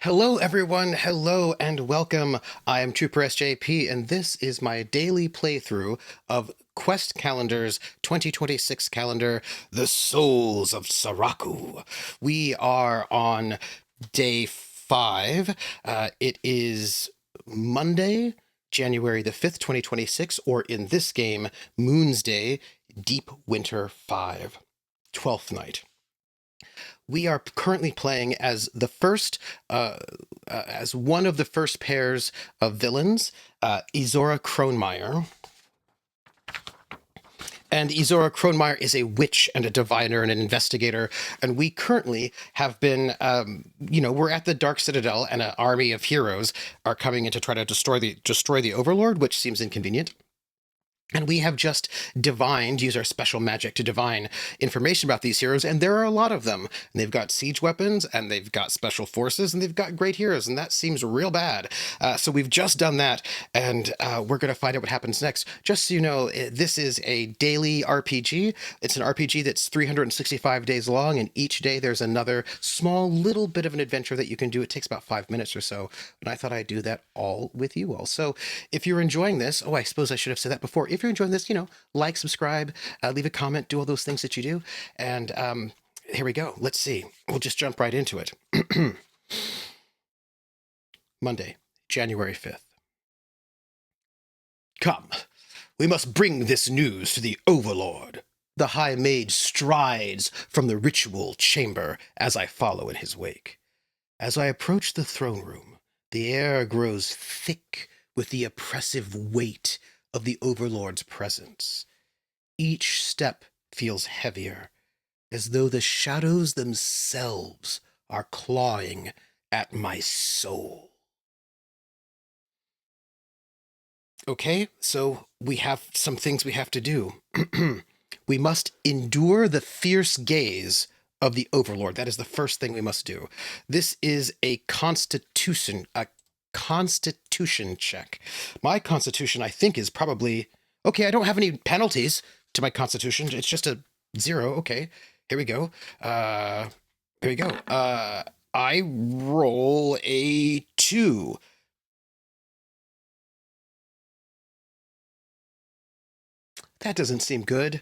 Hello, everyone. Hello and welcome. I am troopersjp, and this is my daily playthrough of Quest Calendar's 2026 calendar, The Souls of Saraku. We are on day 5. It is Monday, January the 5th, 2026, or in this game, Moon's Day, Deep Winter 5, 12th night. We are currently playing as as one of the first pairs of villains, Izora Kronmeyer. And Izora Kronmeyer is a witch and a diviner and an investigator. And we currently have been, we're at the Dark Citadel, and an army of heroes are coming in to try to destroy the Overlord, which seems inconvenient. And we have just used our special magic to divine information about these heroes, and there are a lot of them. And they've got siege weapons, and they've got special forces, and they've got great heroes, and that seems real bad. So we've just done that, and we're going to find out what happens next. Just so you know, this is a daily RPG. It's an RPG that's 365 days long, and each day there's another small little bit of an adventure that you can do. It takes about 5 minutes or so, and I thought I'd do that all with you all. So if you're enjoying this, I suppose I should have said that before. If you're enjoying this, like, subscribe, leave a comment, do all those things that you do. And here we go. Let's see. We'll just jump right into it. Monday, January 5th. Come, we must bring this news to the Overlord. The High Mage strides from the ritual chamber as I follow in his wake. As I approach the throne room, the air grows thick with the oppressive weight of the Overlord's presence. Each step feels heavier, as though the shadows themselves are clawing at my soul. Okay, so we have some things we have to do. We must endure the fierce gaze of the Overlord. That is the first thing we must do. This is a constitution check. My constitution, I think, is probably okay. I don't have any penalties to my constitution. It's just a 0. Okay, here we go. I roll a 2. That doesn't seem good.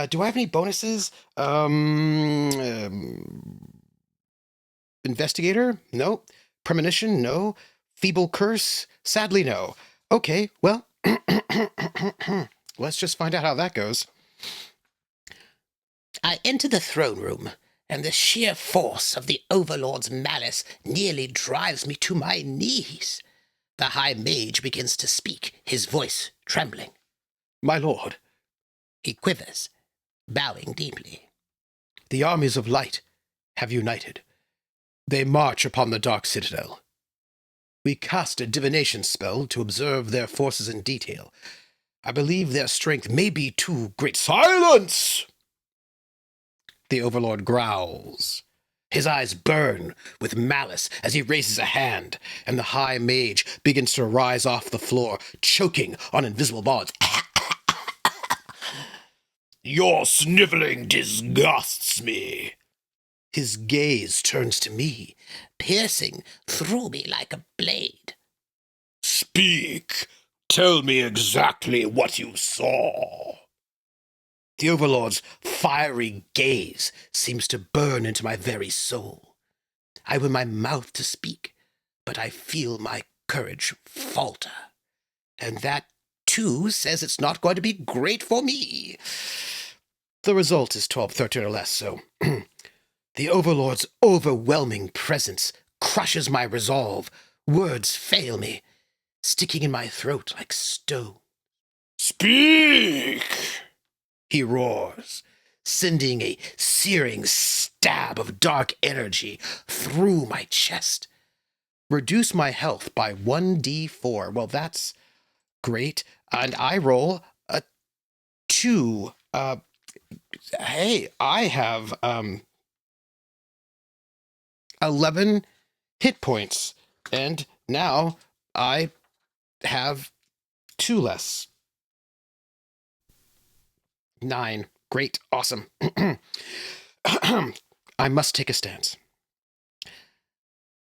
Do I have any bonuses? Investigator? No. Premonition? No. Feeble curse? Sadly, no. Okay, well, let's just find out how that goes. I enter the throne room, and the sheer force of the Overlord's malice nearly drives me to my knees. The High Mage begins to speak, his voice trembling. My lord. He quivers, bowing deeply. The armies of light have united. They march upon the Dark Citadel. We cast a divination spell to observe their forces in detail. I believe their strength may be too great. Silence! The Overlord growls. His eyes burn with malice as he raises a hand, and the High Mage begins to rise off the floor, choking on invisible bonds. Your sniveling disgusts me. His gaze turns to me, piercing through me like a blade. Speak. Tell me exactly what you saw. The Overlord's fiery gaze seems to burn into my very soul. I open my mouth to speak, but I feel my courage falter. And that, too, says it's not going to be great for me. The result is 12, 13, or less, so... The Overlord's overwhelming presence crushes my resolve. Words fail me, sticking in my throat like stone. Speak! He roars, sending a searing stab of dark energy through my chest. Reduce my health by 1d4. Well, that's great. And I roll a 2. Hey, I have 11 hit points, and now I have 2 less. 9. Great. Awesome. I must take a stance.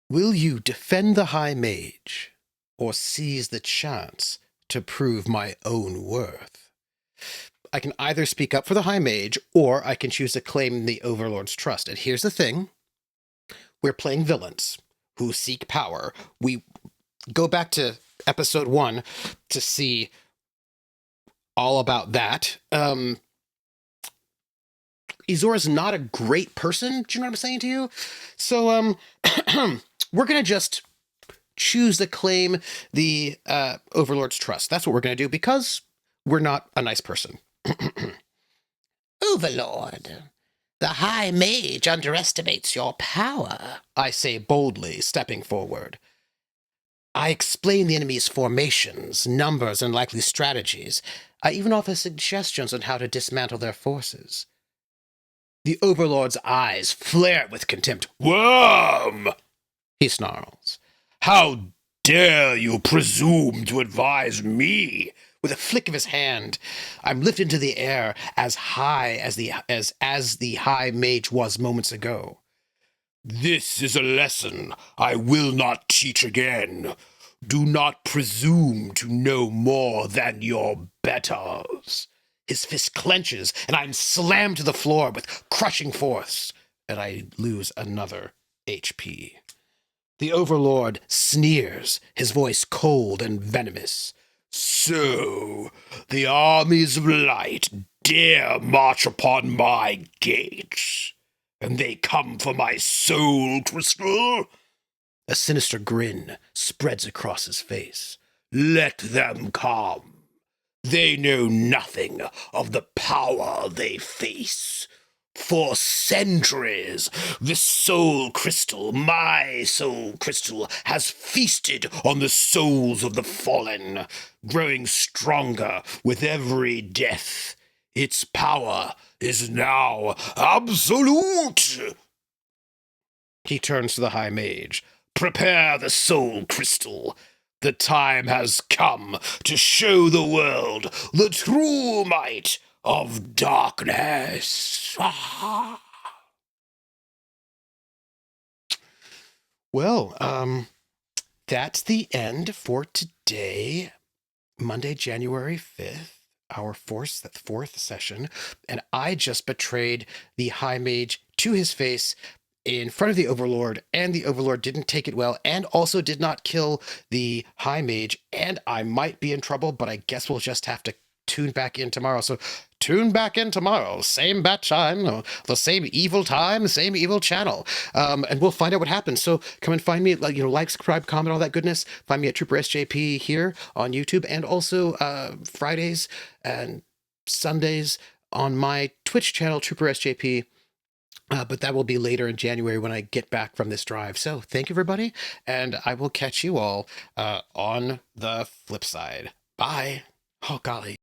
Will you defend the High Mage, or seize the chance to prove my own worth? I can either speak up for the High Mage, or I can choose to claim the Overlord's trust. And here's the thing. We're playing villains who seek power. We go back to episode 1 to see all about that. Izora's not a great person. Do you know what I'm saying to you? So, we're going to just choose to claim the Overlord's trust. That's what we're going to do because we're not a nice person. Overlord, the High Mage underestimates your power, I say boldly, stepping forward. I explain the enemy's formations, numbers, and likely strategies. I even offer suggestions on how to dismantle their forces. The Overlord's eyes flare with contempt. Worm! He snarls. How dare you presume to advise me? With a flick of his hand, I'm lifted into the air as high as the High Mage was moments ago. This is a lesson I will not teach again. Do not presume to know more than your betters. His fist clenches, and I'm slammed to the floor with crushing force, and I lose another HP. The Overlord sneers, his voice cold and venomous. So, the armies of light dare march upon my gates, and they come for my soul crystal? A sinister grin spreads across his face. Let them come. They know nothing of the power they face. For centuries, this soul crystal, my soul crystal, has feasted on the souls of the fallen, growing stronger with every death. Its power is now absolute. He turns to the High Mage. Prepare the soul crystal. The time has come to show the world the true might of darkness. Well, that's the end for today, Monday, January 5th, our fourth session, and I just betrayed the High Mage to his face in front of the Overlord, and the Overlord didn't take it well, and also did not kill the High Mage, and I might be in trouble, but I guess we'll just have to tune back in tomorrow. So tune back in tomorrow, same bat time, the same evil time, same evil channel, and we'll find out what happens. So come and find me, like, subscribe, comment, all that goodness. Find me at troopersjp here on YouTube, and also Fridays and Sundays on my Twitch channel, troopersjp. But that will be later in January when I get back from this drive. So thank you, everybody, and I will catch you all on the flip side. Bye. Oh, golly.